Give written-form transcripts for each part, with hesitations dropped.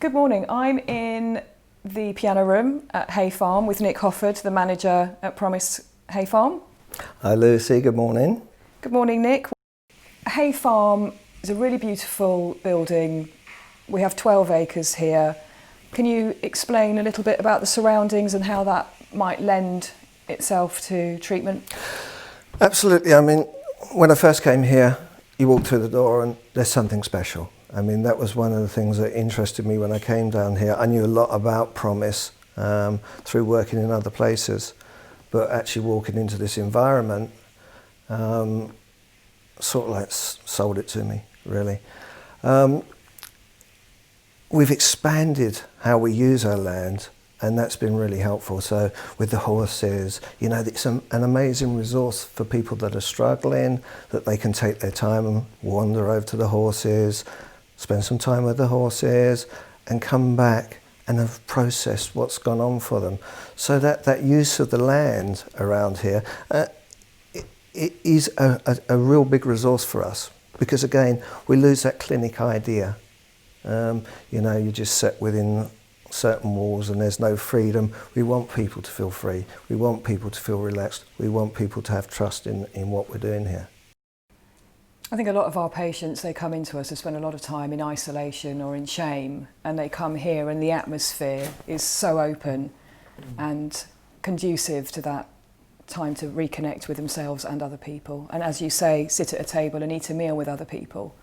Good morning. I'm in the piano room at Hay Farm with Nick Hofford, the manager at Promise Hay Farm. Hi Lucy, good morning. Good morning, Nick. Hay Farm is a really beautiful building. We have 12 acres here. Can you explain a little bit about the surroundings and how that might lend itself to treatment? Absolutely. I mean, when I first came here, you walk through the door and there's something special. I mean, that was one of the things that interested me when I came down here. I knew a lot about Promise through working in other places, but actually walking into this environment sort of like sold it to me, really. We've expanded how we use our land, and that's been really helpful. So with the horses, you know, it's an amazing resource for people that are struggling, that they can take their time and wander over to the horses, spend some time with the horses, and come back and have processed what's gone on for them. So that use of the land around here it is a real big resource for us, because again, we lose that clinic idea. You know, you're just set within certain walls and there's no freedom. We want people to feel free. We want people to feel relaxed. We want people to have trust in what we're doing here. I think a lot of our patients, they come into us, they spend a lot of time in isolation or in shame, and they come here and the atmosphere is so open and conducive to that time to reconnect with themselves and other people. And as you say, sit at a table and eat a meal with other people.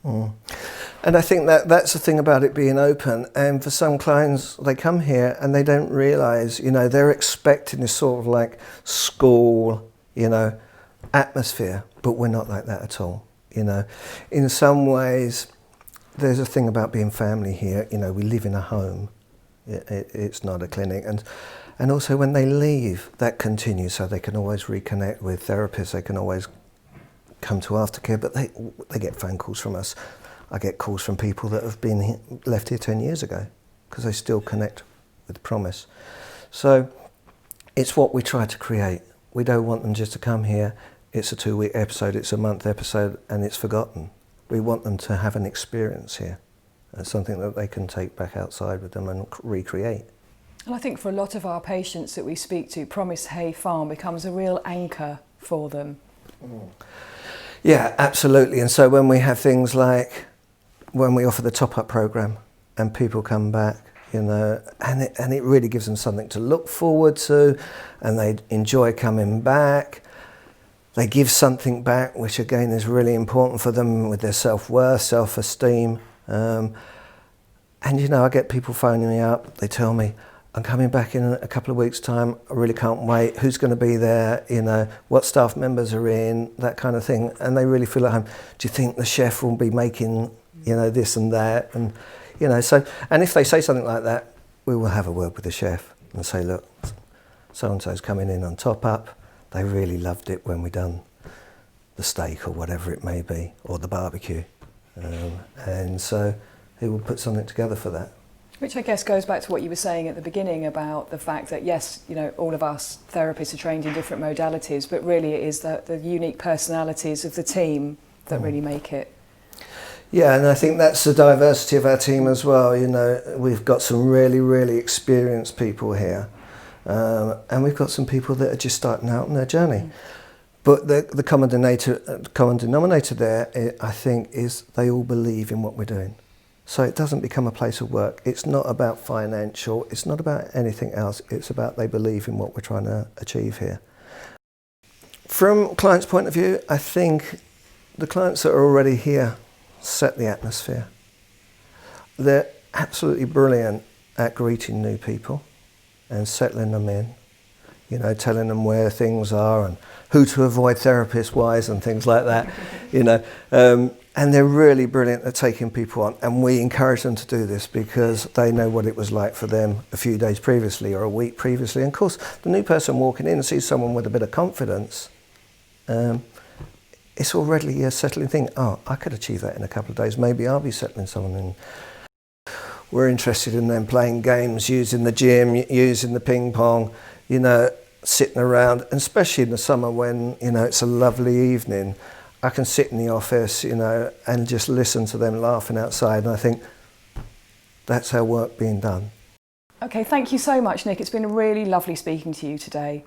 And I think that's the thing about it being open. And for some clients, they come here and they don't realise, you know, they're expecting this sort of like school, you know, atmosphere, but we're not like that at all. You know, in some ways, there's a thing about being family here. You know, we live in a home. It's not a clinic. And also when they leave, that continues, so they can always reconnect with therapists. They can always come to aftercare, but they get phone calls from us. I get calls from people that have been left here 10 years ago because they still connect with Promise. So it's what we try to create. We don't want them just to come here. It's a 2-week episode, it's a month episode, and it's forgotten. We want them to have an experience here. It's something that they can take back outside with them and recreate. And I think for a lot of our patients that we speak to, Promise Hay Farm becomes a real anchor for them. Yeah, absolutely. And so when we have things like when we offer the top-up program and people come back, you know, and it really gives them something to look forward to, and they enjoy coming back. They give something back, which again is really important for them with their self-worth, self-esteem. And you know, I get people phoning me up, they tell me, I'm coming back in a couple of weeks' time, I really can't wait, who's going to be there, you know, what staff members are in, that kind of thing, and they really feel at home. Do you think the chef will be making, you know, this and that? And, you know, so, and if they say something like that, we will have a word with the chef and say, look, so-and-so's coming in on top up, they really loved it when we done the steak or whatever it may be, or the barbecue. And so he will put something together for that. Which I guess goes back to what you were saying at the beginning about the fact that, yes, you know, all of us therapists are trained in different modalities, but really it is the unique personalities of the team that really make it. Yeah, and I think that's the diversity of our team as well. You know, we've got some really, really experienced people here, and we've got some people that are just starting out on their journey. But the common denominator there, I think, is they all believe in what we're doing. So it doesn't become a place of work. It's not about financial, it's not about anything else. It's about they believe in what we're trying to achieve here. From clients' point of view, I think the clients that are already here set the atmosphere. They're absolutely brilliant at greeting new people and settling them in. You know, telling them where things are and who to avoid therapist-wise and things like that, you know. And they're really brilliant at taking people on, and we encourage them to do this because they know what it was like for them a few days previously or a week previously. And of course, the new person walking in sees someone with a bit of confidence. It's already a settling thing. Oh, I could achieve that in a couple of days. Maybe I'll be settling someone in. We're interested in them playing games, using the gym, using the ping pong, you know, sitting around, and especially in the summer when, you know, it's a lovely evening. I can sit in the office, you know, and just listen to them laughing outside, and I think, that's our work being done. Okay, thank you so much, Nick. It's been really lovely speaking to you today.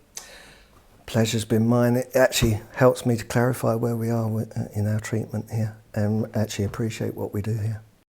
Pleasure's been mine. It actually helps me to clarify where we are in our treatment here and actually appreciate what we do here.